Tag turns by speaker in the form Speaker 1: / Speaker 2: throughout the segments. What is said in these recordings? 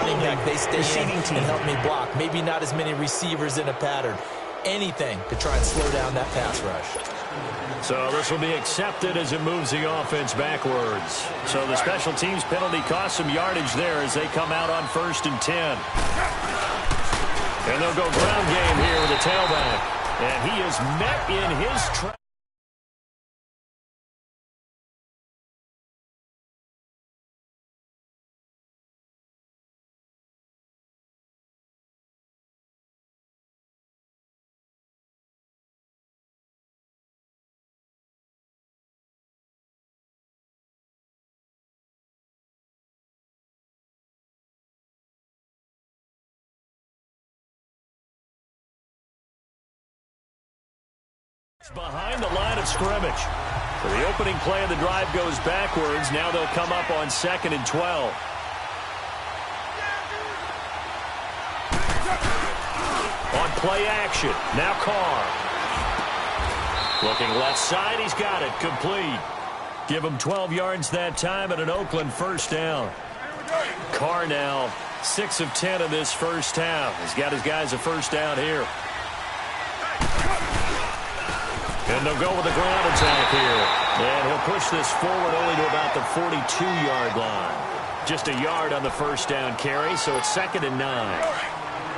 Speaker 1: running back, they stay in and help me block. Maybe not as many receivers in a pattern. Anything to try and slow down that pass rush.
Speaker 2: So this will be accepted as it moves the offense backwards. So the special teams penalty cost some yardage there as they come out on 1st and 10. And they'll go ground game here with the tailback. And he is met in his track. Behind the line of scrimmage. So the opening play of the drive goes backwards. Now they'll come up on 2nd and 12. On play action. Now Carr. Looking left side. He's got it. Complete. Give him 12 yards that time and an Oakland first down. Carr now 6 of 10 in this first half. He's got his guys a first down here. And they'll go with the ground attack here. And he'll push this forward only to about the 42-yard line. Just a yard on the first down carry, so it's 2nd and 9.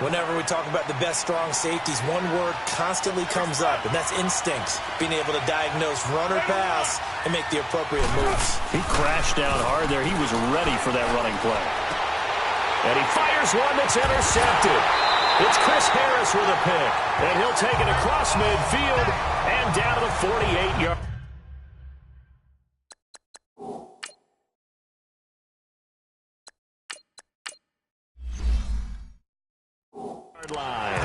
Speaker 1: Whenever we talk about the best strong safeties, one word constantly comes up, and that's instincts. Being able to diagnose run or pass and make the appropriate moves.
Speaker 2: He crashed down hard there. He was ready for that running play. And he fires one that's intercepted. It's Chris Harris with a pick. And he'll take it across midfield and down to the 48-yard line.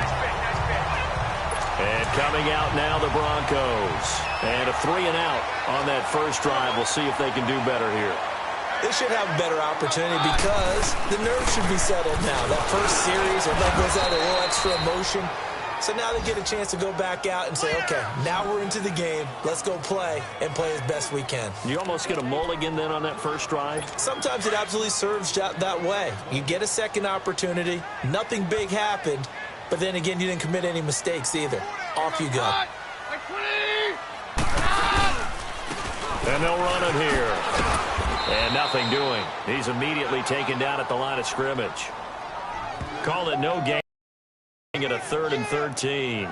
Speaker 2: And coming out now, the Broncos. And a 3-and-out on that first drive. We'll see if they can do better here.
Speaker 1: They should have a better opportunity because the nerves should be settled now. That first series, everybody goes out a little extra emotion. So now they get a chance to go back out and say, okay, now we're into the game. Let's go play and play as best we can.
Speaker 2: You almost get a mulligan then on that first drive?
Speaker 1: Sometimes it absolutely serves that way. You get a second opportunity. Nothing big happened. But then again, you didn't commit any mistakes either. Off you go.
Speaker 2: And they'll run it here. And nothing doing. He's immediately taken down at the line of scrimmage. Call it no gain at a 3rd and 13.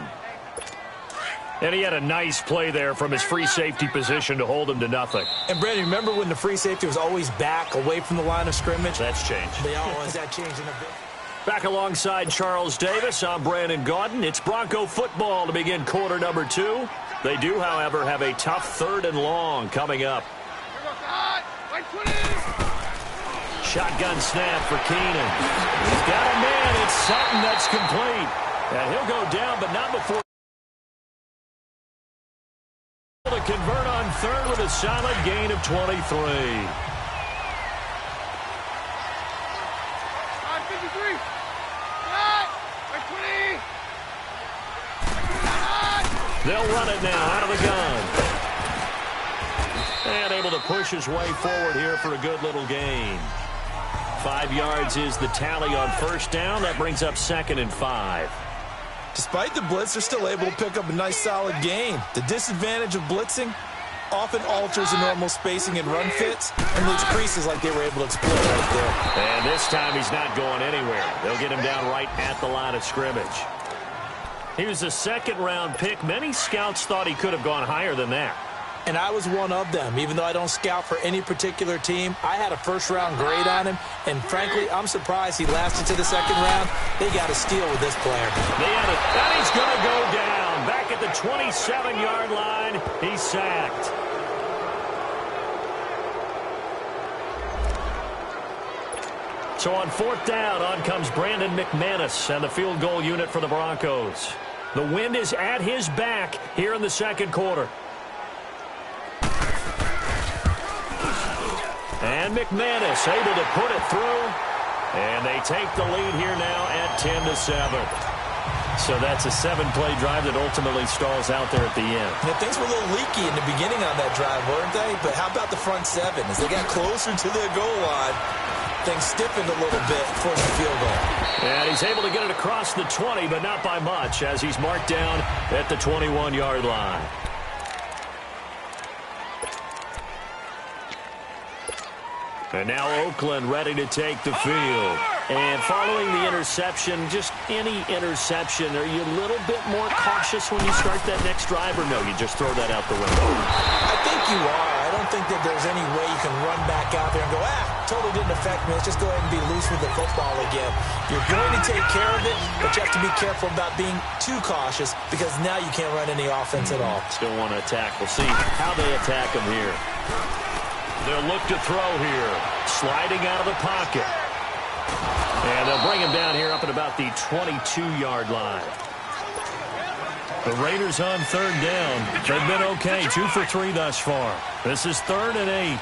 Speaker 2: And he had a nice play there from his free safety position to hold him to nothing.
Speaker 1: And, Brandon, remember when the free safety was always back away from the line of scrimmage?
Speaker 2: That's changed.
Speaker 1: They always that changing a bit.
Speaker 2: Back alongside Charles Davis, I'm Brandon Gaudin. It's Bronco football to begin quarter number 2. They do, however, have a tough 3rd and long coming up. Shotgun snap for Keenan. He's got a man. It's Sutton that's complete. And he'll go down, but not before to convert on 3rd with a solid gain of 23. They'll run it now out of the gun. And able to push his way forward here for a good little gain. 5 yards is the tally on first down. That brings up 2nd and 5.
Speaker 1: Despite the blitz, they're still able to pick up a nice solid gain. The disadvantage of blitzing often alters the normal spacing and run fits and leaves creases like they were able to exploit right there.
Speaker 2: And this time he's not going anywhere. They'll get him down right at the line of scrimmage. He was a 2nd-round pick. Many scouts thought he could have gone higher than that.
Speaker 1: And I was one of them. Even though I don't scout for any particular team, I had a first-round grade on him. And frankly, I'm surprised he lasted to the 2nd round. They got a steal with this player.
Speaker 2: They had it. And he's going to go down. Back at the 27-yard line, he's sacked. So on 4th down, on comes Brandon McManus and the field goal unit for the Broncos. The wind is at his back here in the 2nd quarter. And McManus able to put it through. And they take the lead here now at 10-7. So that's a 7-play drive that ultimately stalls out there at the end.
Speaker 1: Yeah, things were a little leaky in the beginning on that drive, weren't they? But how about the front 7? As they got closer to their goal line, things stiffened a little bit for the field goal.
Speaker 2: And he's able to get it across the 20, but not by much, as he's marked down at the 21-yard line. And now Oakland ready to take the field. And following the interception, just any interception, are you a little bit more cautious when you start that next drive, or no, you just throw that out the window?
Speaker 1: I think you are. I don't think that there's any way you can run back out there and go, totally didn't affect me. Let's just go ahead and be loose with the football again. You're going to take care of it, but you have to be careful about being too cautious because now you can't run any offense at all.
Speaker 2: Still want to attack. We'll see how they attack him here. They'll look to throw here. Sliding out of the pocket. And they'll bring him down here up at about the 22-yard line. The Raiders on third down. They've been okay. 2 for 3 thus far. This is 3rd and 8.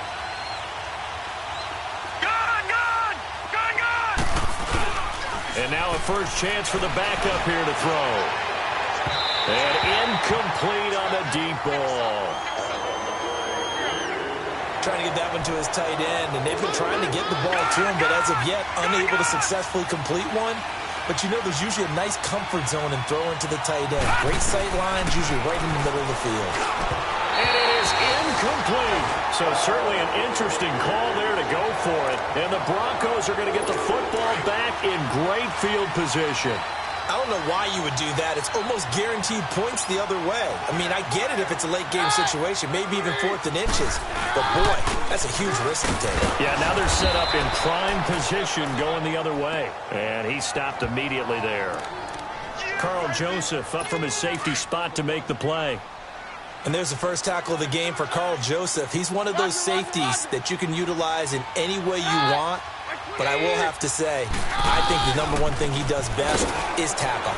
Speaker 2: And now a first chance for the backup here to throw. And incomplete on the deep ball.
Speaker 1: Trying to get that one to his tight end, and they've been trying to get the ball to him, but as of yet, unable to successfully complete one. But you know there's usually a nice comfort zone in throwing to the tight end. Great sight lines, usually right in the middle of the field.
Speaker 2: And it is incomplete. So certainly an interesting call there to go for it. And the Broncos are going to get the football back in great field position.
Speaker 1: I don't know why you would do that. It's almost guaranteed points the other way. I mean, I get it if it's a late-game situation, maybe even 4th and inches. But, boy, that's a huge risk to take.
Speaker 2: Yeah, now they're set up in prime position going the other way. And he stopped immediately there. Carl Joseph up from his safety spot to make the play.
Speaker 1: And there's the first tackle of the game for Carl Joseph. He's one of those safeties that you can utilize in any way you want. But I will have to say, I think the number one thing he does best is tackle.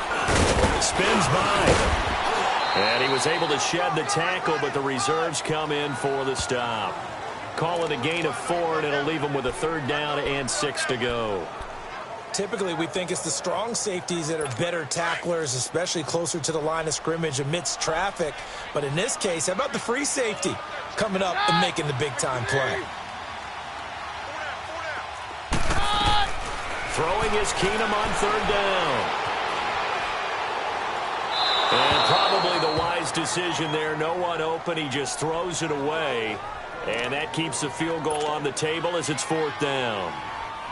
Speaker 2: Spins by. And he was able to shed the tackle, but the reserves come in for the stop. Call it a gain of 4, and it'll leave him with a 3rd down and 6 to go.
Speaker 1: Typically, we think it's the strong safeties that are better tacklers, especially closer to the line of scrimmage amidst traffic. But in this case, how about the free safety coming up and making the big-time play?
Speaker 2: Throwing is Keenum on 3rd down. And probably the wise decision there. No one open. He just throws it away. And that keeps the field goal on the table as it's 4th down.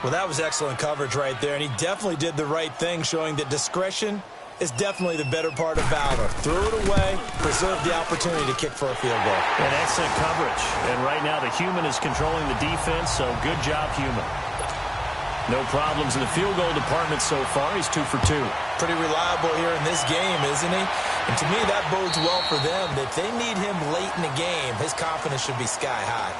Speaker 1: Well, that was excellent coverage right there. And he definitely did the right thing, showing that discretion is definitely the better part of valor. Threw it away, preserved the opportunity to kick for a field goal.
Speaker 2: And excellent coverage. And right now the human is controlling the defense, so good job, human. No problems in the field goal department so far. He's 2 for 2.
Speaker 1: Pretty reliable here in this game, isn't he? And to me, that bodes well for them. If they need him late in the game, his confidence should be sky high.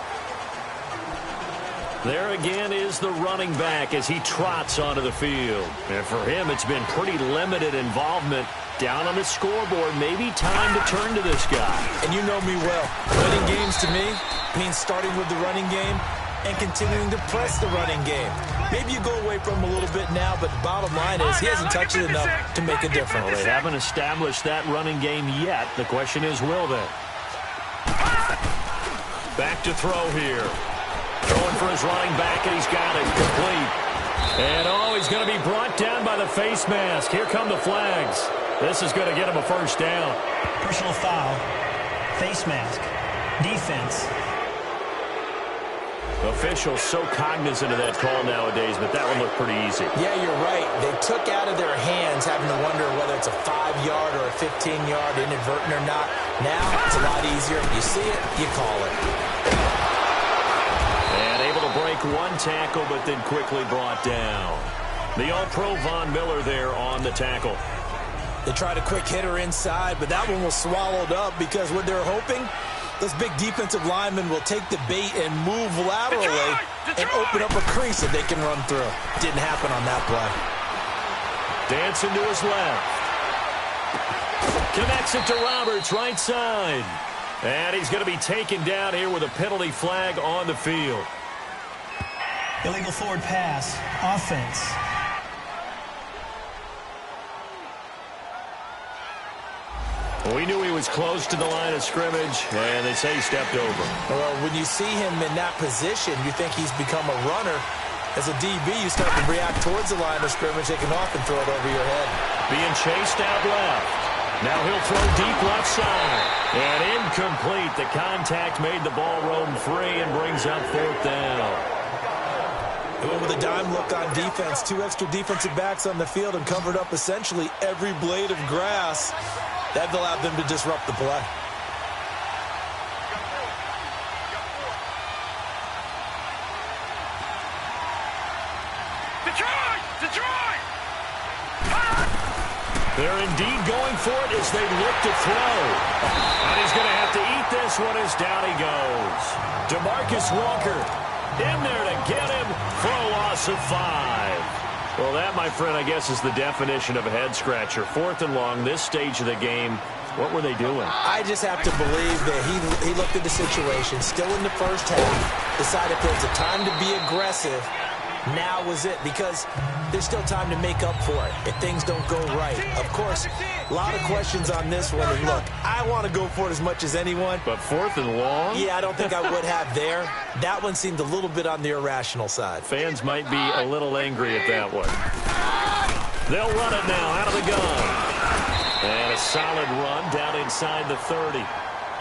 Speaker 2: There again is the running back as he trots onto the field. And for him, it's been pretty limited involvement. Down on the scoreboard, maybe time to turn to this guy.
Speaker 1: And you know me well. Winning games to me means starting with the running game and continuing to press the running game. Maybe you go away from him a little bit now, but the bottom line is he hasn't touched it enough to make a difference.
Speaker 2: Well, they haven't established that running game yet. The question is, will they? Back to throw here. Throwing for his running back, and he's got it complete. And, he's going to be brought down by the face mask. Here come the flags. This is going to get him a first down.
Speaker 3: Personal foul, face mask, defense.
Speaker 2: Officials so cognizant of that call nowadays, but that one looked pretty easy.
Speaker 1: Yeah, you're right. They took out of their hands having to wonder whether it's a 5-yard or a 15-yard inadvertent or not. Now it's a lot easier. You see it, you call it.
Speaker 2: And able to break one tackle, but then quickly brought down. The All-Pro Von Miller there on the tackle.
Speaker 1: They tried a quick hitter inside, but that one was swallowed up because what they're hoping, those big defensive linemen will take the bait and move laterally and open up a crease that they can run through. Didn't happen on that play.
Speaker 2: Dancing to his left. Connects it to Roberts, right side. And he's going to be taken down here with a penalty flag on the field.
Speaker 3: Illegal forward pass, offense.
Speaker 2: We knew he was close to the line of scrimmage, and they say he stepped over.
Speaker 1: Well, when you see him in that position, you think he's become a runner. As a DB, you start to react towards the line of scrimmage, they can often throw it over your head.
Speaker 2: Being chased out left. Now he'll throw deep left side. And incomplete. The contact made the ball roam free and brings up 4th down.
Speaker 1: They went with a dime look on defense. 2 extra defensive backs on the field and covered up essentially every blade of grass. That allowed them to disrupt the play.
Speaker 2: Detroit! They're indeed going for it as they look to throw. And he's going to have to eat this one as down he goes. DeMarcus Walker in there to get him for a loss of 5. Well, that, my friend, I guess is the definition of a head-scratcher. 4th and long, this stage of the game. What were they doing?
Speaker 1: I just have to believe that he looked at the situation, still in the first half, decided if there's a time to be aggressive, now was it, because there's still time to make up for it if things don't go right. Of course, a lot of questions on this one, and look, I want to go for it as much as anyone.
Speaker 2: But 4th and long?
Speaker 1: Yeah, I don't think I would have there. That one seemed a little bit on the irrational side.
Speaker 2: Fans might be a little angry at that one. They'll run it now out of the gun. And a solid run down inside the 30.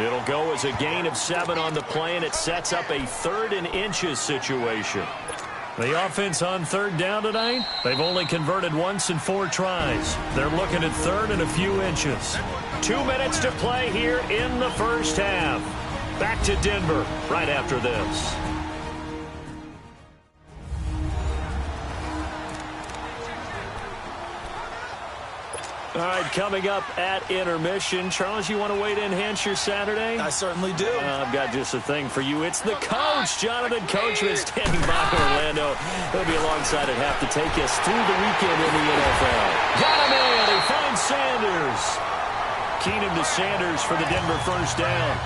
Speaker 2: It'll go as a gain of 7 on the play, and it sets up a 3rd and inches situation. The offense on 3rd down tonight, they've only converted once in 4 tries. They're looking at 3rd and a few inches. 2 minutes to play here in the first half. Back to Denver right after this. All right, coming up at intermission. Charles, you want to wait in, enhance your Saturday?
Speaker 1: I certainly do.
Speaker 2: I've got just a thing for you. It's the coach, Jonathan Coachman, standing by Orlando. He'll be alongside at half to take us through the weekend in the NFL. Got him in. He finds Sanders. Keenum to Sanders for the Denver first down.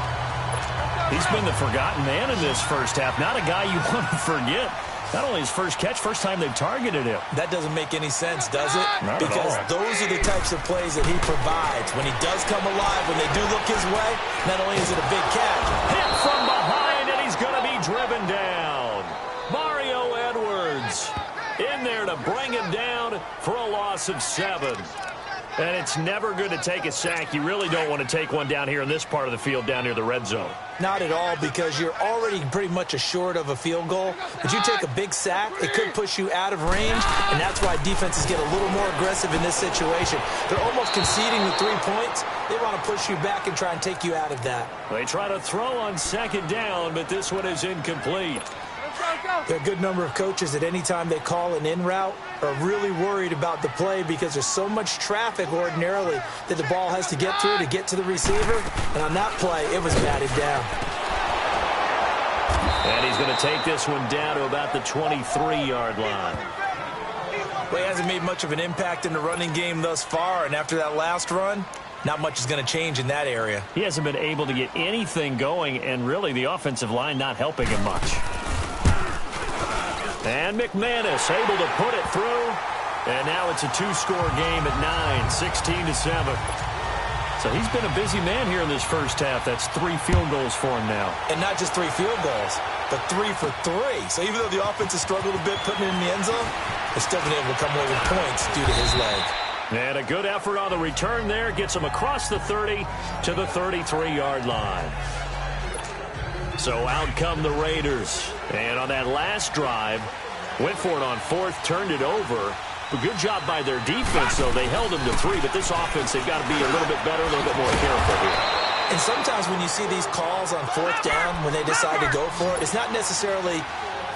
Speaker 2: He's been the forgotten man in this first half. Not a guy you want to forget. Not only his first catch, first time they've targeted him.
Speaker 1: That doesn't make any sense, does it?
Speaker 2: Not
Speaker 1: because
Speaker 2: at all.
Speaker 1: Those are the types of plays that he provides. When he does come alive, when they do look his way, not only is it a big catch.
Speaker 2: Hit from behind, and he's going to be driven down. Mario Edwards in there to bring him down for a loss of 7. And it's never good to take a sack. You really don't want to take one down here in this part of the field down near the red zone.
Speaker 1: Not at all, because you're already pretty much assured of a field goal. But you take a big sack, it could push you out of range, and that's why defenses get a little more aggressive in this situation. They're almost conceding the 3 points. They want to push you back and try and take you out of that.
Speaker 2: They try to throw on 2nd down, but this one is incomplete.
Speaker 1: There are a good number of coaches that any time they call an in route are really worried about the play because there's so much traffic ordinarily that the ball has to get through to get to the receiver. And on that play, it was batted down.
Speaker 2: And he's going to take this one down to about the 23-yard line.
Speaker 1: Well, he hasn't made much of an impact in the running game thus far, and after that last run, not much is going to change in that area.
Speaker 2: He hasn't been able to get anything going, and really the offensive line not helping him much. And McManus able to put it through. And now it's a 2-score game at 9, 16-7. So he's been a busy man here in this first half. That's 3 field goals for him now.
Speaker 1: And not just 3 field goals, but 3 for 3. So even though the offense has struggled a bit putting it in the end zone, they've still been able to come away with points due to his leg.
Speaker 2: And a good effort on the return there. Gets him across the 30 to the 33-yard line. So out come the Raiders. And on that last drive, went for it on 4th, turned it over. A good job by their defense, though. They held them to 3, but this offense, they've got to be a little bit better, a little bit more careful here.
Speaker 1: And sometimes when you see these calls on 4th down, when they decide to go for it, it's not necessarily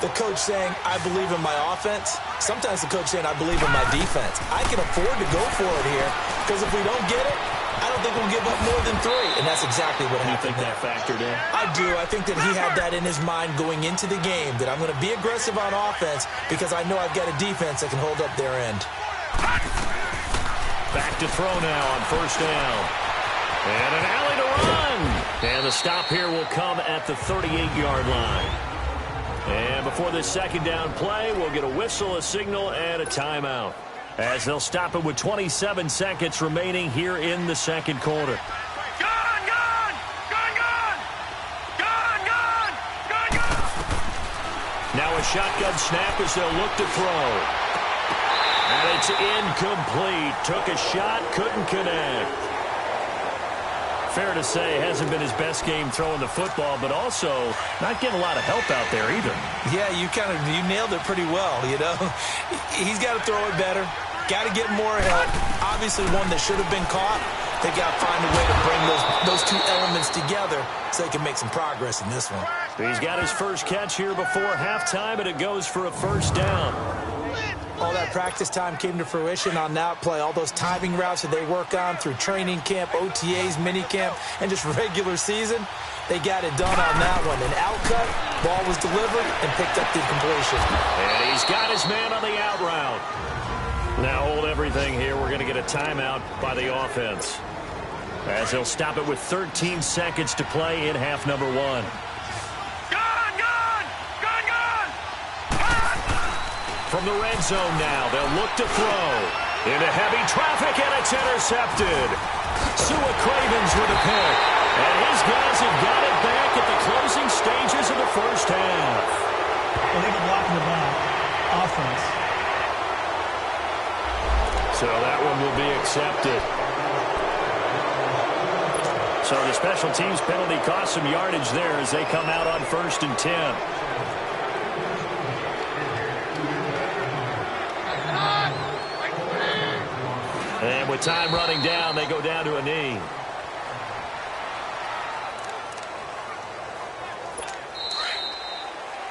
Speaker 1: the coach saying, I believe in my offense. Sometimes the coach saying, I believe in my defense. I can afford to go for it here, because if we don't get it, I don't think we'll give up more than 3. And that's exactly what happened.
Speaker 2: You think that factored in?
Speaker 1: I do. I think that he had that in his mind going into the game, that I'm going to be aggressive on offense because I know I've got a defense that can hold up their end.
Speaker 2: Back to throw now on 1st down. And an alley to run. And the stop here will come at the 38-yard line. And before this 2nd down play, we'll get a whistle, a signal, and a timeout, as they'll stop it with 27 seconds remaining here in the 2nd quarter. Now a shotgun snap as they'll look to throw. And it's incomplete. Took a shot, couldn't connect. Fair to say, hasn't been his best game throwing the football, but also not getting a lot of help out there either.
Speaker 1: Yeah, you nailed it pretty well, you know. He's got to throw it better. Got to get more help. Obviously one that should have been caught. They got to find a way to bring those two elements together so they can make some progress in this one.
Speaker 2: He's got his first catch here before halftime, and it goes for a first down.
Speaker 1: All that practice time came to fruition on that play. All those timing routes that they work on through training camp, OTAs, mini camp, and just regular season, they got it done on that one. An out cut, ball was delivered, and picked up the completion.
Speaker 2: And he's got his man on the out route. Now hold everything here. We're going to get a timeout by the offense, as they'll stop it with 13 seconds to play in half number 1. From the red zone now, they'll look to throw. Into heavy traffic, and it's intercepted. Sua Cravens with a pick. And his guys have got it back at the closing stages of the first half.
Speaker 3: Illegal block in the back. Offense.
Speaker 2: So that one will be accepted. So the special teams penalty cost some yardage there as they come out on 1st and 10. And with time running down, they go down to a knee.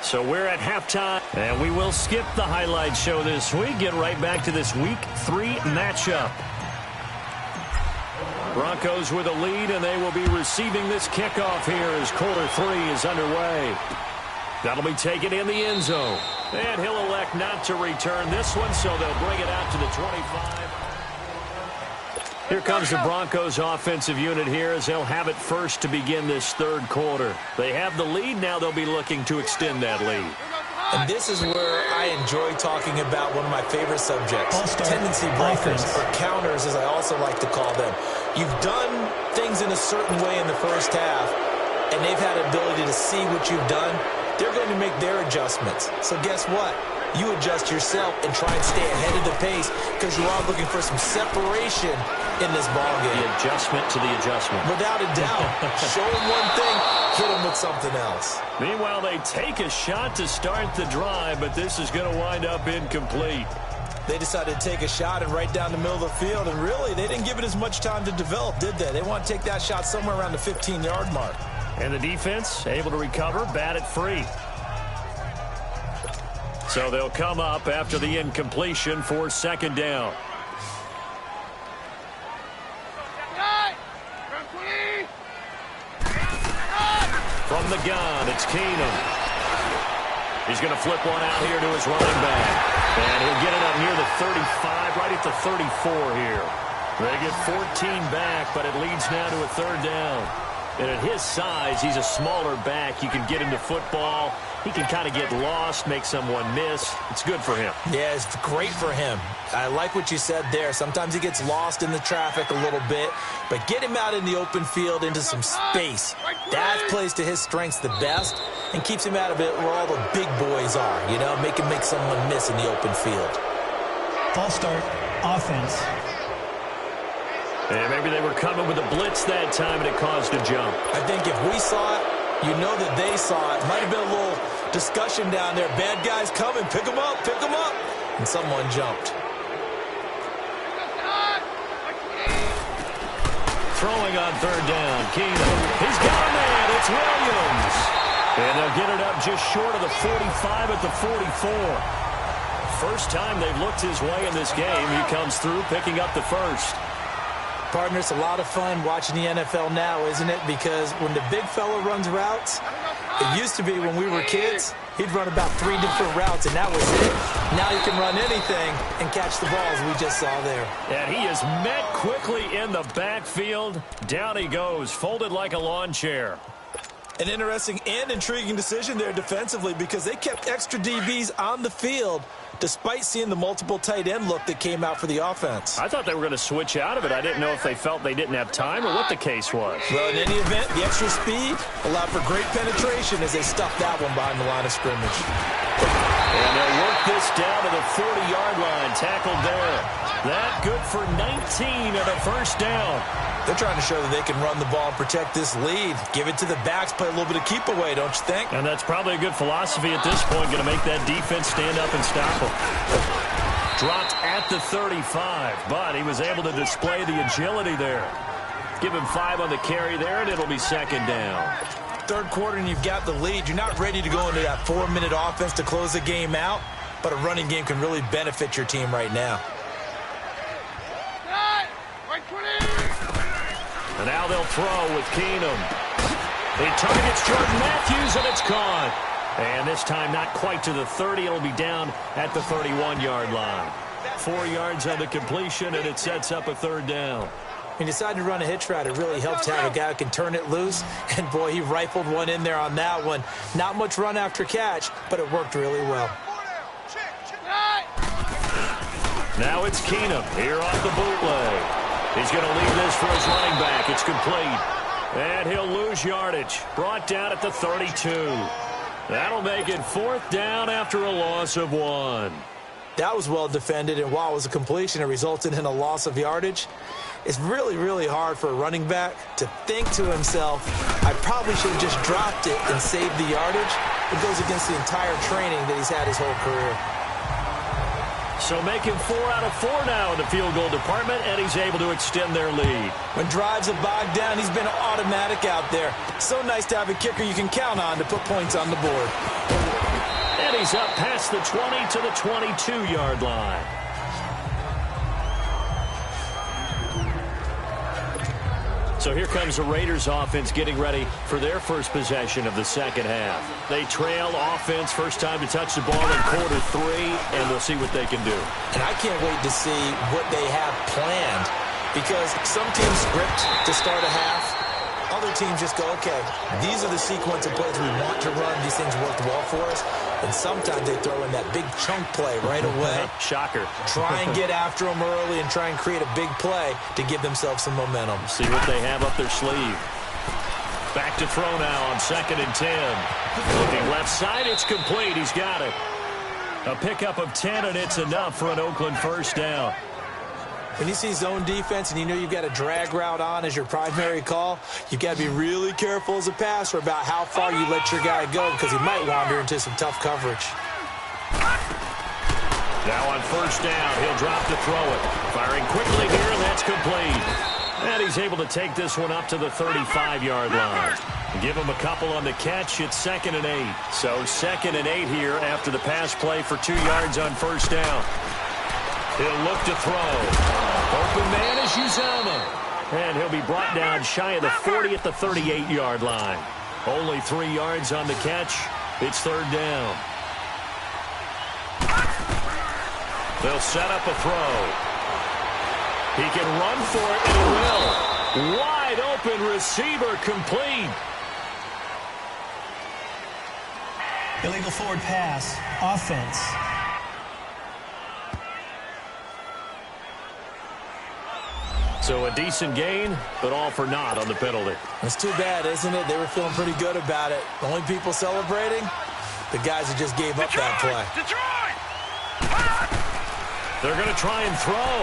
Speaker 2: So we're at halftime, and we will skip the highlight show this week. Get right back to this Week 3 matchup. Broncos with a lead, and they will be receiving this kickoff here as quarter 3 is underway. That'll be taken in the end zone. And he'll elect not to return this one, so they'll bring it out to the 25. Here comes the Broncos offensive unit here as they'll have it first to begin this third quarter. They have the lead. Now they'll be looking to extend that lead.
Speaker 1: And this is where I enjoy talking about one of my favorite subjects, tendency breakers, or counters as I also like to call them. You've done things in a certain way in the first half, and they've had an ability to see what you've done. They're going to make their adjustments. So guess what? You adjust yourself and try and stay ahead of the pace because you are looking for some separation in this ballgame.
Speaker 2: The adjustment to the adjustment.
Speaker 1: Without a doubt. Show them one thing, hit them with something else.
Speaker 2: Meanwhile, they take a shot to start the drive, but this is going to wind up incomplete.
Speaker 1: They decided to take a shot and right down the middle of the field, and really, they didn't give it as much time to develop, did they? They want to take that shot somewhere around the 15-yard mark.
Speaker 2: And the defense able to recover, bat it free. So they'll come up after the incompletion for second down. From the gun, it's Keenum. He's going to flip one out here to his running back. And he'll get it up near the 35, right at the 34 here. They get 14 back, but it leads now to a third down. And at his size, he's a smaller back. You can get him to football. He can kind of get lost, make someone miss. It's good for him. Yeah, it's great for him. I like what you said there. Sometimes he gets lost in the traffic a little bit, but get him out in the open field into some space. That plays to his strengths the best and keeps him out of it where all the big boys are, you know, make him make someone miss in the open field.
Speaker 3: False start, offense.
Speaker 2: And maybe they were coming with a blitz that time and it caused a jump.
Speaker 1: I think if we saw it, you know that they saw it. Might have been a little discussion down there. Bad guys coming. Pick them up. Pick them up. And someone jumped.
Speaker 2: Throwing on third down. Keenum. He's got a man. It's Williams. And they'll get it up just short of the 45 at the 44. First time they've looked his way in this game. He comes through picking up the first.
Speaker 1: Partner, it's a lot of fun watching the NFL now, isn't it? Because when the big fella runs routes, it used to be when we were kids, he'd run about 3 different routes, and that was it. Now he can run anything and catch the balls we just saw there.
Speaker 2: And he is met quickly in the backfield. Down he goes, folded like a lawn chair.
Speaker 1: An interesting and intriguing decision there defensively because they kept extra DBs on the field despite seeing the multiple tight end look that came out for the offense.
Speaker 2: I thought they were going to switch out of it. I didn't know if they felt they didn't have time or what the case was.
Speaker 1: Well, in any event, the extra speed allowed for great penetration as they stuffed that one behind the line of scrimmage.
Speaker 2: And they'll work this down to the 40-yard line. Tackled there. That good for 19 and a first down.
Speaker 1: They're trying to show that they can run the ball and protect this lead. Give it to the backs, play a little bit of keep away, don't you think?
Speaker 2: And that's probably a good philosophy at this point, going to make that defense stand up and stop them. Dropped at the 35, but he was able to display the agility there. Give him 5 on the carry there, and it'll be second down.
Speaker 1: Third quarter, and you've got the lead. You're not ready to go into that 4-minute offense to close the game out, but a running game can really benefit your team right now.
Speaker 2: And now they'll throw with Keenum. He targets Jordan Matthews, and it's caught. And this time not quite to the 30. It'll be down at the 31-yard line. 4 yards on the completion, and it sets up a third down.
Speaker 1: When you decide to run a hitch route, it really helps to have a guy who can turn it loose. And, boy, he rifled one in there on that one. Not much run after catch, but it worked really well.
Speaker 2: Now it's Keenum here off the bootleg. He's going to leave this for his running back. It's complete. And he'll lose yardage. Brought down at the 32. That'll make it 4th down after a loss of 1.
Speaker 1: That was well defended, and while it was a completion, it resulted in a loss of yardage. It's really, really hard for a running back to think to himself, I probably should have just dropped it and saved the yardage. It goes against the entire training that he's had his whole career.
Speaker 2: So making 4 out of 4 now in the field goal department, and he's able to extend their lead.
Speaker 1: When drives have bogged down, he's been automatic out there. So nice to have a kicker you can count on to put points on the board.
Speaker 2: And he's up past the 20 to the 22-yard line. So here comes the Raiders offense getting ready for their first possession of the second half. They trail offense, first time to touch the ball in quarter 3, and we'll see what they can do.
Speaker 1: And I can't wait to see what they have planned, because some teams script to start a half. Other teams just go, okay, these are the sequence of plays we want to run. These things worked well for us. And sometimes they throw in that big chunk play right away.
Speaker 2: Shocker.
Speaker 1: Try and get after them early and try and create a big play to give themselves some momentum.
Speaker 2: See what they have up their sleeve. Back to throw now on 2nd and 10. Looking left side, it's complete. He's got it. A pickup of 10, and it's enough for an Oakland first down.
Speaker 1: When you see zone defense and you know you've got a drag route on as your primary call, you've got to be really careful as a passer about how far you let your guy go, because he might wander into some tough coverage.
Speaker 2: Now on first down, he'll drop to throw it. Firing quickly here, and that's complete. And he's able to take this one up to the 35-yard line. Give him a couple on the catch. It's 2nd and 8. So 2nd and 8 here after the pass play for 2 yards on first down. He'll look to throw. Open man is Uzomah. And he'll be brought down shy of the 40 at the 38-yard line. Only 3 yards on the catch. It's 3rd down. They'll set up a throw. He can run for it, and he will. Wide open receiver complete.
Speaker 3: Illegal forward pass. Offense.
Speaker 2: So a decent gain, but all for naught on the penalty.
Speaker 1: It's too bad, isn't it? They were feeling pretty good about it. The only people celebrating, the guys who just gave up that play.
Speaker 2: They're going to try and throw.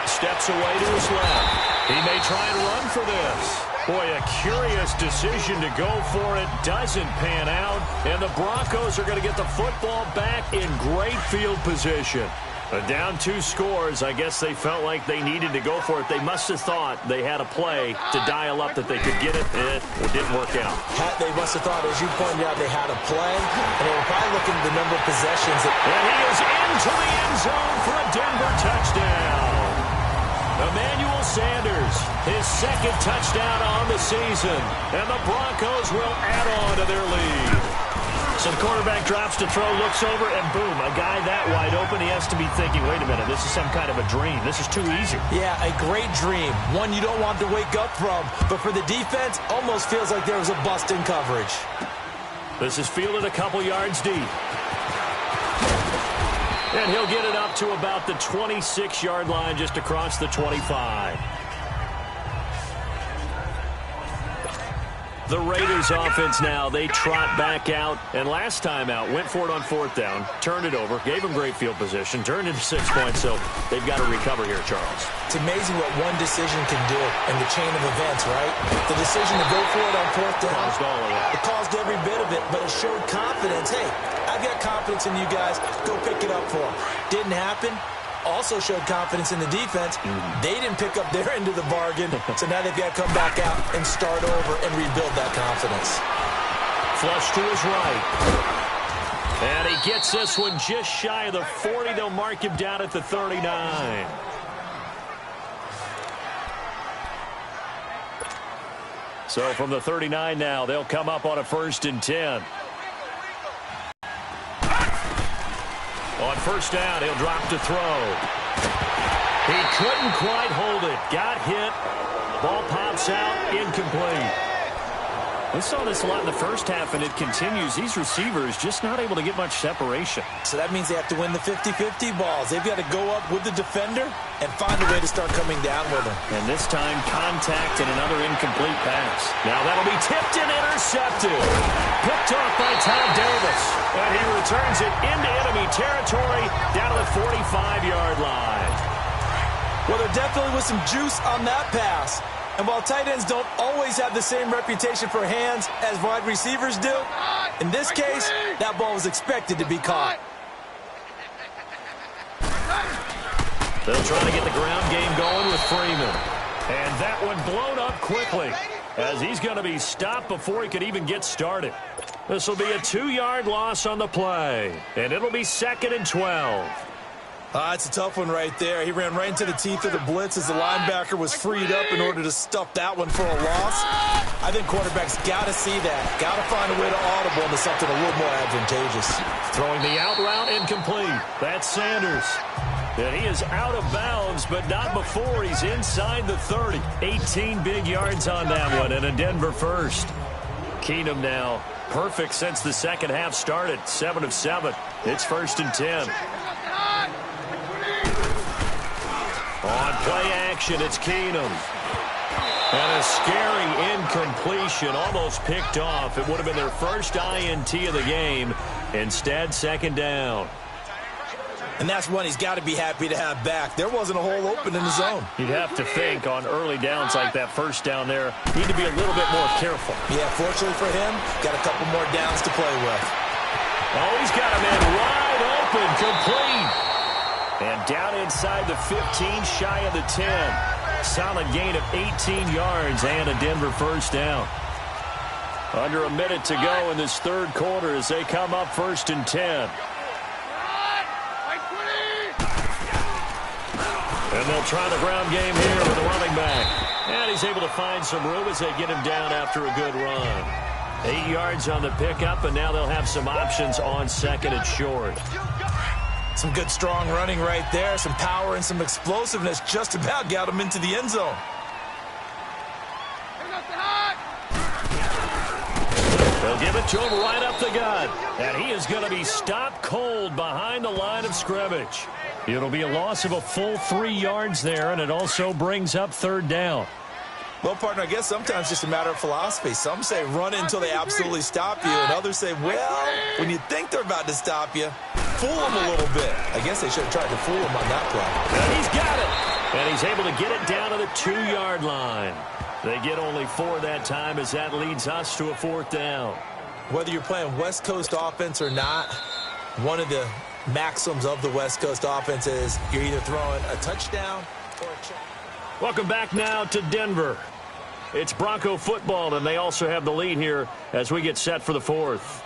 Speaker 2: Steps away to his left. He may try and run for this. Boy, a curious decision to go for it. Doesn't pan out. And the Broncos are going to get the football back in great field position. Down 2 scores. I guess they felt like they needed to go for it. They must have thought they had a play to dial up that they could get it. It didn't work out.
Speaker 1: They must have thought, as you pointed out, they had a play, and they were probably looking at the number of possessions.
Speaker 2: And he is into the end zone for a Denver touchdown. Emmanuel Sanders, his 2nd touchdown on the season, and the Broncos will add on to their lead. So the quarterback drops to throw, looks over, and boom, a guy that wide open. He has to be thinking, wait a minute, this is some kind of a dream. This is too easy.
Speaker 1: Yeah, a great dream. One you don't want to wake up from. But for the defense, almost feels like there was a bust in coverage.
Speaker 2: This is fielded a couple yards deep. And he'll get it up to about the 26-yard line, just across the 25. The Raiders offense now, they trot back out. And last time out, went for it on 4th down, turned it over, gave them great field position, turned it to 6 points. So they've got to recover here, Charles.
Speaker 1: It's amazing what one decision can do in the chain of events, right? The decision to go for it on 4th down.
Speaker 2: Caused all of that.
Speaker 1: It caused every bit of it, but it showed confidence. Hey, I've got confidence in you guys. Go pick it up for them. Didn't happen. Also showed confidence in the defense. They didn't pick up their end of the bargain, so now they've got to come back out and start over and rebuild that confidence.
Speaker 2: Flush to his right. And he gets this one just shy of the 40. They'll mark him down at the 39. So from the 39 now, they'll come up on a 1st and 10. On 1st down, he'll drop to throw. He couldn't quite hold it. Got hit. Ball pops out. Incomplete. We saw this a lot in the first half, and it continues. These receivers just not able to get much separation.
Speaker 1: So that means they have to win the 50-50 balls. They've got to go up with the defender and find a way to start coming down with him.
Speaker 2: And this time, contact and another incomplete pass. Now that'll be tipped and intercepted. Picked off by Todd Davis. And he returns it into enemy territory down to the 45-yard line.
Speaker 1: Well, there definitely was some juice on that pass. And while tight ends don't always have the same reputation for hands as wide receivers do, in this case, that ball was expected to be caught.
Speaker 2: They'll try to get the ground game going with Freeman. And that one blown up quickly as he's going to be stopped before he could even get started. This will be a 2-yard loss on the play. And it'll be 2nd and 12.
Speaker 1: It's a tough one right there. He ran right into the teeth of the blitz as the linebacker was freed up in order to stuff that one for a loss. I think quarterbacks got to see that. Got to find a way to audible into something a little more advantageous.
Speaker 2: Throwing the out route incomplete. That's Sanders. And he is out of bounds, but not before he's inside the 30. 18 big yards on that one, and a Denver first. Keenum now perfect since the second half started. 7 of 7. It's 1st and 10. On play action, it's Keenum. And a scary incompletion, almost picked off. It would have been their first INT of the game. Instead, 2nd down.
Speaker 1: And that's one he's got to be happy to have back. There wasn't a hole open in the zone.
Speaker 2: You'd have to think on early downs like that 1st down there, need to be a little bit more careful.
Speaker 1: Yeah, fortunately for him, got a couple more downs to play with.
Speaker 2: Oh, he's got him in wide open, complete. And down inside the 15, shy of the 10. Solid gain of 18 yards and a Denver 1st down. Under a minute to go in this 3rd quarter as they come up 1st and 10. And they'll try the ground game here with the running back. And he's able to find some room as they get him down after a good run. 8 yards on the pickup, and now they'll have some options on 2nd and short.
Speaker 1: Some good strong running right there. Some power and some explosiveness just about got him into the end zone.
Speaker 2: They'll give it to him right up the gut. And he is going to be stopped cold behind the line of scrimmage. It'll be a loss of a full 3 yards there, and it also brings up 3rd down.
Speaker 1: Well, partner, I guess sometimes it's just a matter of philosophy. Some say run it until they absolutely stop you, and others say, well, when you think they're about to stop you, fool them a little bit. I guess they should have tried to fool him on that play.
Speaker 2: And he's got it. And he's able to get it down to the 2-yard line. They get only 4 that time as that leads us to a 4th down. Whether you're playing West Coast offense or not, one of the maxims of the West Coast offense is you're either throwing a touchdown or a check. Welcome back now to Denver. It's Bronco football, and they also have the lead here as we get set for the 4th.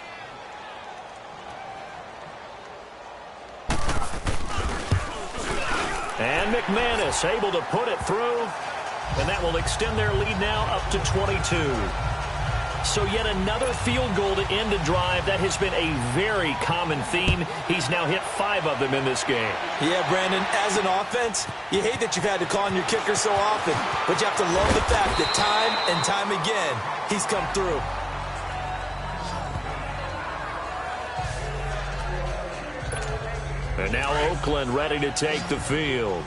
Speaker 2: And McManus able to put it through, and that will extend their lead now up to 22. So yet another field goal to end a drive. That has been a very common theme. He's now hit 5 of them in this game.
Speaker 1: Yeah, Brandon, as an offense, you hate that you've had to call on your kicker so often, but you have to love the fact that time and time again, he's come through.
Speaker 2: And now Oakland ready to take the field.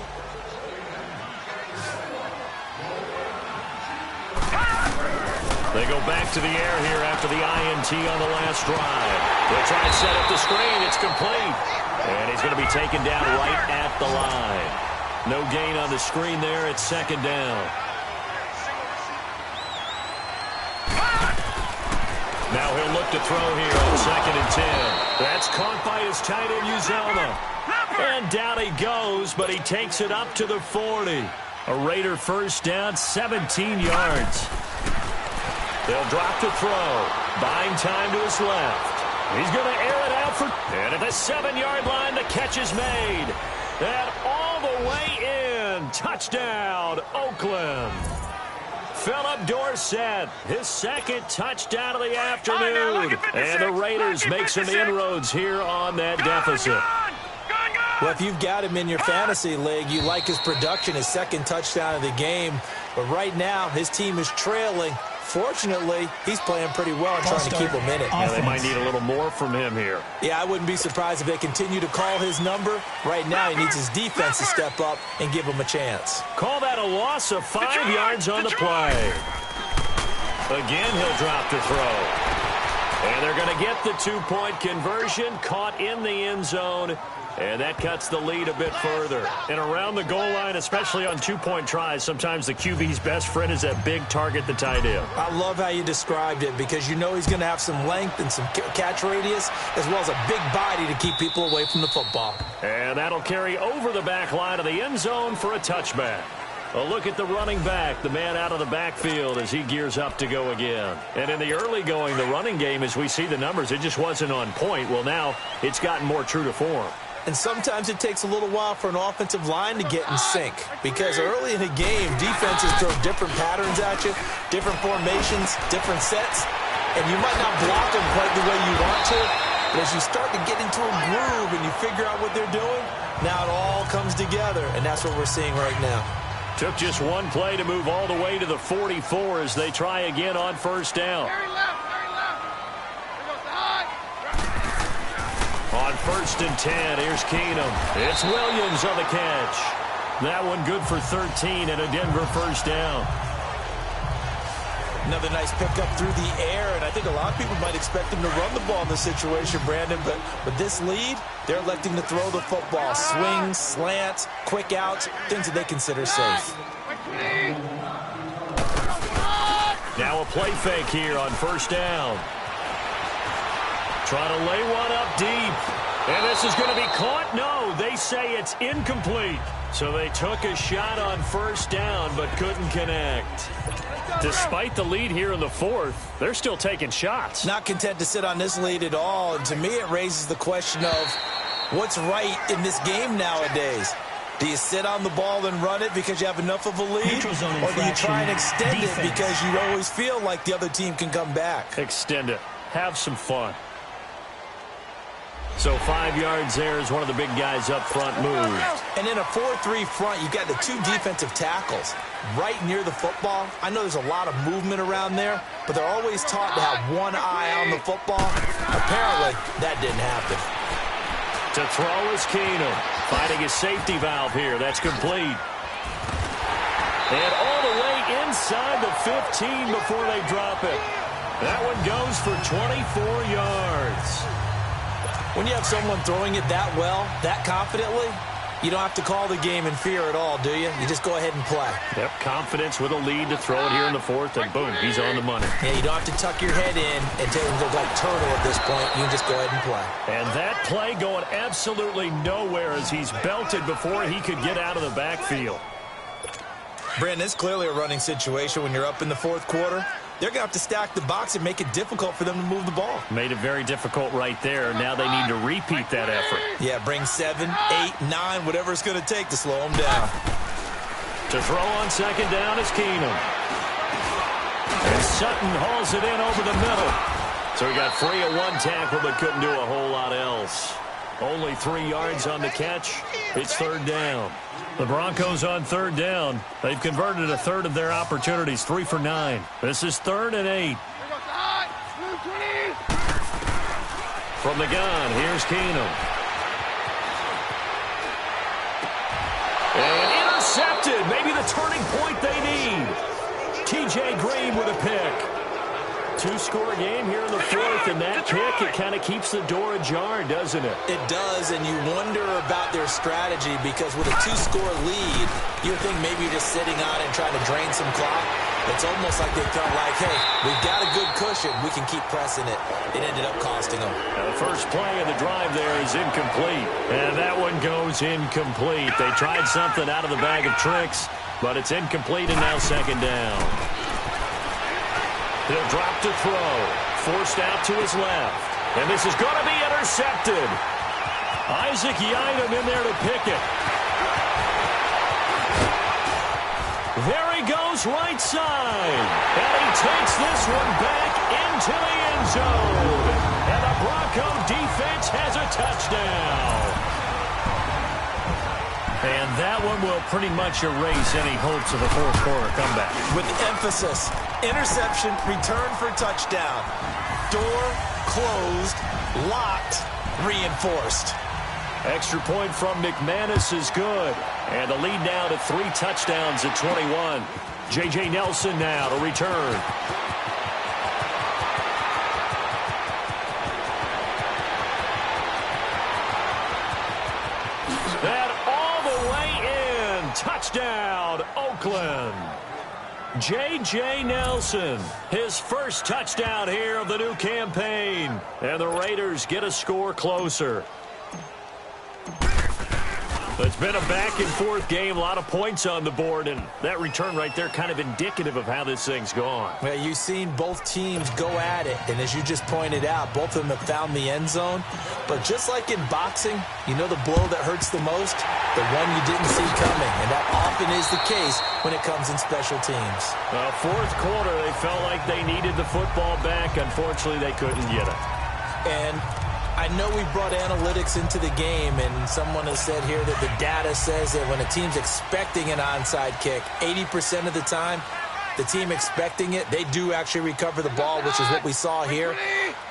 Speaker 2: They go back to the air here after the INT on the last drive. They'll try and set up the screen. It's complete. And he's going to be taken down right at the line. No gain on the screen there. It's second down. Now he'll look to throw here on 2nd and 10. That's caught by his tight end, Uzoma. And down he goes, but he takes it up to the 40. A Raider first down, 17 yards. They'll drop to throw. Buying time to his left. He's going to air it out for... And at the 7-yard line, the catch is made. And all the way in. Touchdown, Oakland. Philip Dorsett, his 2nd touchdown of the afternoon. And the Raiders make some inroads here on that deficit.
Speaker 1: Well, if you've got him in your fantasy league, you like his production, his 2nd touchdown of the game. But right now, his team is trailing. Fortunately, he's playing pretty well and trying to keep him in it.
Speaker 2: Yeah, they might need a little more from him here.
Speaker 1: Yeah, I wouldn't be surprised if they continue to call his number. Right now, he needs his defense to step up and give him a chance.
Speaker 2: Call that a loss of 5 yards on the play. Again, he'll drop to throw. And they're going to get the 2-point conversion, caught in the end zone. And that cuts the lead a bit further. And around the goal line, especially on 2-point tries, sometimes the QB's best friend is that big target, the tight end.
Speaker 1: I love how you described it because you know he's going to have some length and some catch radius as well as a big body to keep people away from the football.
Speaker 2: And that'll carry over the back line of the end zone for a touchback. A look at the running back, the man out of the backfield as he gears up to go again. And in the early going, the running game, as we see the numbers, it just wasn't on point. Well, now it's gotten more true to form.
Speaker 1: And sometimes it takes a little while for an offensive line to get in sync because early in a game, defenses throw different patterns at you, different formations, different sets, and you might not block them quite the way you want to, but as you start to get into a groove and you figure out what they're doing, now it all comes together, and that's what we're seeing right now.
Speaker 2: Took just one play to move all the way to the 44 as they try again on first down. On 1st and 10, here's Keenum. It's Williams on the catch. That one good for 13 and a Denver first down.
Speaker 1: Another nice pickup through the air, and I think a lot of people might expect him to run the ball in this situation, Brandon, but with this lead, they're electing to throw the football. Swings, slants, quick outs, things that they consider safe.
Speaker 2: Now a play fake here on first down. Trying to lay one up deep. And this is going to be caught. No, they say it's incomplete. So they took a shot on first down but couldn't connect. Despite the lead here in the 4th, they're still taking shots.
Speaker 1: Not content to sit on this lead at all. And to me, it raises the question of what's right in this game nowadays. Do you sit on the ball and run it because you have enough of a lead? Or do you try and extend it because you always feel like the other team can come back?
Speaker 2: Extend it. Have some fun. So 5 yards there as one of the big guys up front moved.
Speaker 1: And in a 4-3 front, you've got the 2 defensive tackles right near the football. I know there's a lot of movement around there, but they're always taught to have one eye on the football. Apparently, that didn't happen.
Speaker 2: To throw is Keenum. Finding his safety valve here. That's complete. And all the way inside the 15 before they drop it. That one goes for 24 yards.
Speaker 1: When you have someone throwing it that well, that confidently, you don't have to call the game in fear at all, do you? You just go ahead and play.
Speaker 2: Yep, confidence with a lead to throw it here in the 4th, and boom, he's on the money.
Speaker 1: Yeah, you don't have to tuck your head in and take him like turtle at this point. You can just go ahead and play.
Speaker 2: And that play going absolutely nowhere as he's belted before he could get out of the backfield.
Speaker 1: Brandon, it's clearly a running situation when you're up in the 4th quarter. They're going to have to stack the box and make it difficult for them to move the ball.
Speaker 2: Made it very difficult right there. Now they need to repeat that effort.
Speaker 1: Yeah, bring 7, 8, 9, whatever it's going to take to slow them down. To throw on 2nd down is Keenum.
Speaker 2: And all the way inside the 15 before they drop it. That one goes for 24 yards. When you have someone throwing it that well, that confidence with a lead to throw it here in the 4th, they're still taking shots. Not content to sit on this lead at all. And Sutton hauls it in over the middle. So he got free of one tackle but couldn't do a whole lot else. Only 3 yards on the catch. It's third down. The Broncos on third down. They've converted a third of their opportunities, 3 for 9. This is 3rd and 8. From the gun, here's Keenum. And intercepted. Maybe the turning point they need. T.J. Green with a pick. 2-score game here in the 4th, and that pick, it kind of keeps the door ajar, doesn't it?
Speaker 1: It does, and you wonder about their strategy because with a 2-score lead, you think maybe you're just sitting on it and trying to drain some clock. It's almost like they felt like, hey, we've got a good cushion. We can keep pressing it. It ended up costing them.
Speaker 2: Now, the first play of the drive there is incomplete, and that one goes incomplete. They tried something out of the bag of tricks, but it's incomplete, and now second down. He'll drop to throw. Forced out to his left. And this is going to be intercepted. Isaac Yiadom in there to pick it. There he goes right side. And he takes this one back into the end zone. And the Bronco defense has a touchdown. And that one will pretty much erase any hopes of a fourth quarter comeback.
Speaker 1: With emphasis, interception, return for touchdown. Door closed, locked, reinforced.
Speaker 2: Extra point from McManus is good. And the lead now to 3 touchdowns at 21. J.J. Nelson now to return. Touchdown, Oakland. J.J. Nelson, his first touchdown here of the new campaign. And the Raiders get a score closer. It's been a back-and-forth game, a lot of points on the board, and that return right there kind of indicative of how this thing's gone.
Speaker 1: Well, you've seen both teams go at it, and as you just pointed out, both of them have found the end zone. But just like in boxing, you know the blow that hurts the most? The one you didn't see coming, and that often is the case when it comes in special teams.
Speaker 2: Fourth quarter, they felt like they needed the football back. Unfortunately, they couldn't get it.
Speaker 1: And I know we brought analytics into the game, and someone has said here that the data says that when a team's expecting an onside kick, 80% of the time, the team expecting it, they do actually recover the ball, which is what we saw here.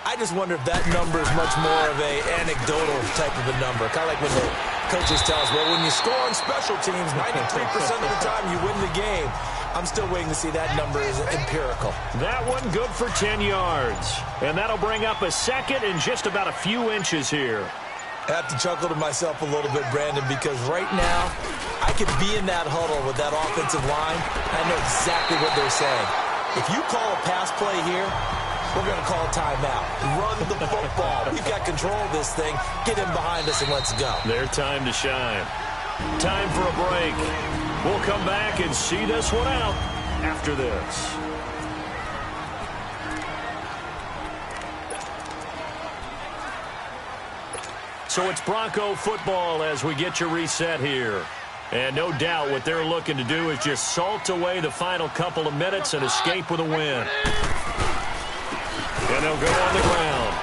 Speaker 1: I just wonder if that number is much more of an anecdotal type of a number. Kind of like when the coaches tell us, well, when you score on special teams, 93% of the time you win the game. I'm still waiting to see that number is empirical.
Speaker 2: That one good for 10 yards. And that'll bring up a second and just about a few inches here.
Speaker 1: I have to chuckle to myself a little bit, Brandon, because right now I could be in that huddle with that offensive line. I know exactly what they're saying. If you call a pass play here, we're going to call a timeout. Run the football. We've got control of this thing. Get in behind us and let's go.
Speaker 2: Their time to shine. Time for a break. We'll come back and see this one out after this. So it's Bronco football as we get you reset here. And no doubt what they're looking to do is just salt away the final couple of minutes and escape with a win. And they'll go on the ground.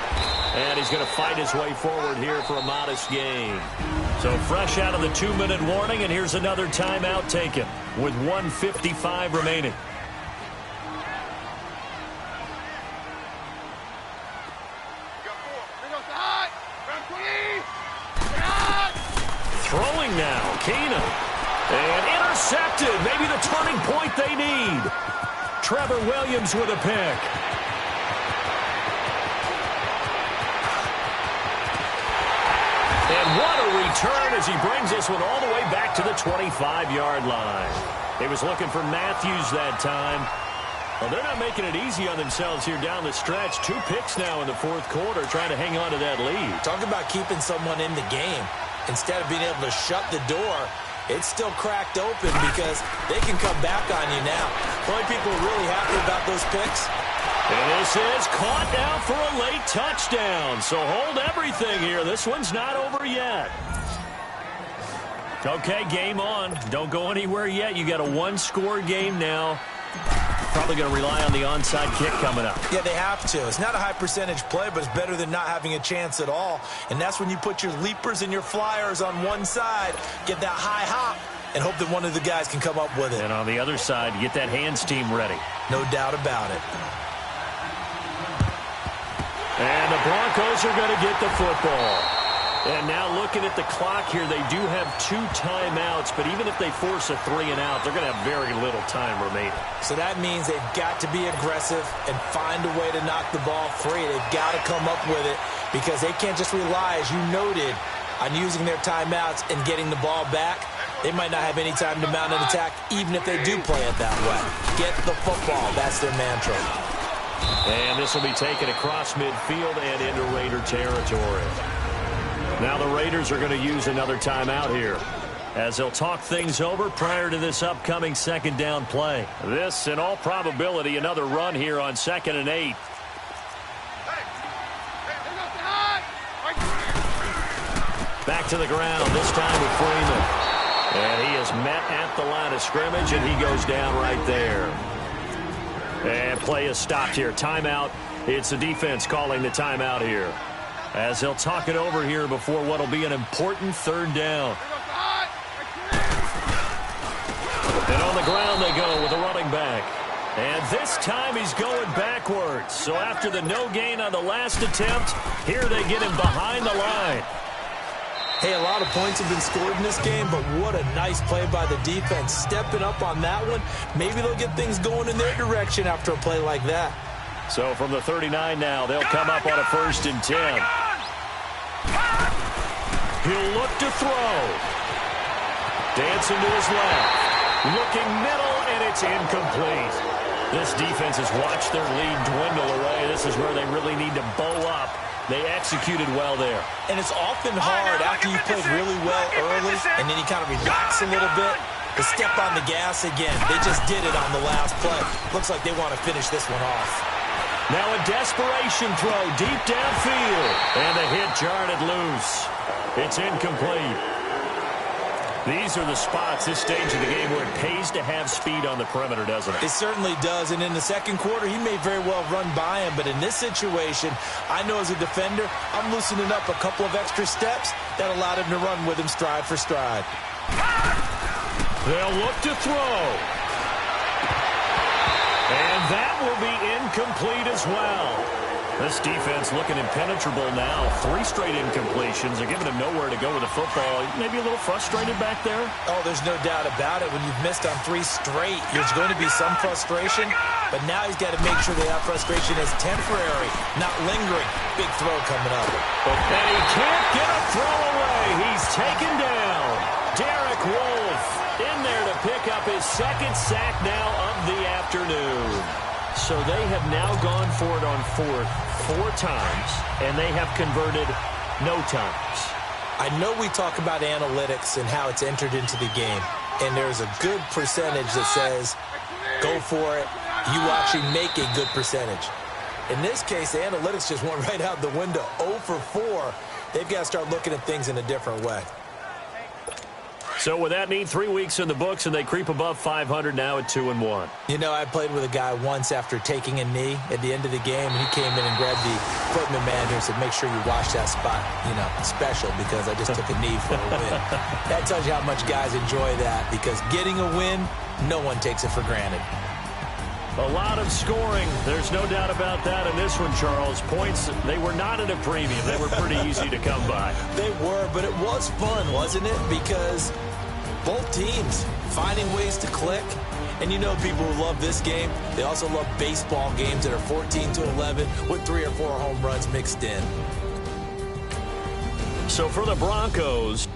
Speaker 2: And he's going to fight his way forward here for a modest gain. So fresh out of the 2-minute warning, and here's another timeout taken with 1:55 remaining. Throwing now, Keenum. And intercepted. Maybe the turning point they need. Trevor Williams with a pick. And what a return as he brings this one all the way back to the 25-yard line. He was looking for Matthews that time. Well, they're not making it easy on themselves here down the stretch. 2 picks now in the fourth quarter trying to hang on to that lead.
Speaker 1: Talk about keeping someone in the game. Instead of being able to shut the door, it's still cracked open because they can come back on you now. The only people really happy about those picks.
Speaker 2: And this is caught now for a late touchdown. So hold everything here. This one's not over yet. Okay, game on. Don't go anywhere yet. You got a 1-score game now. Probably going to rely on the onside kick coming up.
Speaker 1: Yeah, they have to. It's not a high percentage play, but it's better than not having a chance at all. And that's when you put your leapers and your flyers on one side, get that high hop, and hope that one of the guys can come up with it.
Speaker 2: And on the other side, get that hands team ready.
Speaker 1: No doubt about it.
Speaker 2: And the Broncos are going to get the football. And now looking at the clock here, they do have 2 timeouts, but even if they force a 3-and-out, they're going to have very little time remaining.
Speaker 1: So that means they've got to be aggressive and find a way to knock the ball free. They've got to come up with it because they can't just rely, as you noted, on using their timeouts and getting the ball back. They might not have any time to mount an attack, even if they do play it that way. Get the football. That's their mantra.
Speaker 2: And this will be taken across midfield and into Raider territory. Now the Raiders are going to use another timeout here as they'll talk things over prior to this upcoming second down play. This, in all probability, another run here on 2nd and 8. Back to the ground, this time with Freeman. And he is met at the line of scrimmage, and he goes down right there. And play is stopped here. Timeout. It's the defense calling the timeout here, as they'll talk it over here before what will be an important 3rd down. And on the ground they go with the running back. And this time he's going backwards. So after the no gain on the last attempt, here they get him behind the line.
Speaker 1: Hey, a lot of points have been scored in this game, but what a nice play by the defense. Stepping up on that one, maybe they'll get things going in their direction after a play like that.
Speaker 2: So from the 39 now, they'll come up on a 1st and 10. He'll look to throw. Dancing to his left. Looking middle, and it's incomplete. This defense has watched their lead dwindle away. This is where they really need to bow up. They executed well there.
Speaker 1: And it's often hard after you played really well early and then you kind of relax a little bit to step on the gas again. They just did it on the last play. Looks like they want to finish this one off.
Speaker 2: Now a desperation throw deep downfield. And the hit jarred it loose. It's incomplete. These are the spots, this stage of the game, where it pays to have speed on the perimeter, doesn't it?
Speaker 1: It certainly does. And in the second quarter, he may very well run by him. But in this situation, I know as a defender, I'm loosening up a couple of extra steps that allowed him to run with him stride for stride.
Speaker 2: They'll look to throw. And that will be incomplete as well. This defense looking impenetrable now. 3 straight incompletions. They're giving him nowhere to go with the football. Maybe a little frustrated back there.
Speaker 1: Oh, there's no doubt about it. When you've missed on 3 straight, there's going to be some frustration. But now he's got to make sure that frustration is temporary, not lingering. Big throw coming up.
Speaker 2: And he can't get a throw away. He's taken down. Derek Wolfe in there to pick up his 2nd sack now of the afternoon. So they have now gone for it on 4th 4 times, and they have converted no times.
Speaker 1: I know we talk about analytics and how it's entered into the game, and there's a good percentage that says, go for it, you actually make a good percentage. In this case, the analytics just went right out the window. 0 for 4. They've got to start looking at things in a different way.
Speaker 2: So with that neat 3 weeks in the books, and they creep above 500 now at 2-1.
Speaker 1: You know, I played with a guy once after taking a knee at the end of the game, and he came in and grabbed the equipment manager and said, make sure you wash that spot, you know, special, because I just took a knee for a win. That tells you how much guys enjoy that, because getting a win, no one takes it for granted.
Speaker 2: A lot of scoring. There's no doubt about that in this one, Charles. Points, they were not at a premium. They were pretty easy to come by.
Speaker 1: They were, but it was fun, wasn't it? Because both teams finding ways to click. And you know people who love this game, they also love baseball games that are 14-11 with 3 or 4 home runs mixed in.
Speaker 2: So for the Broncos,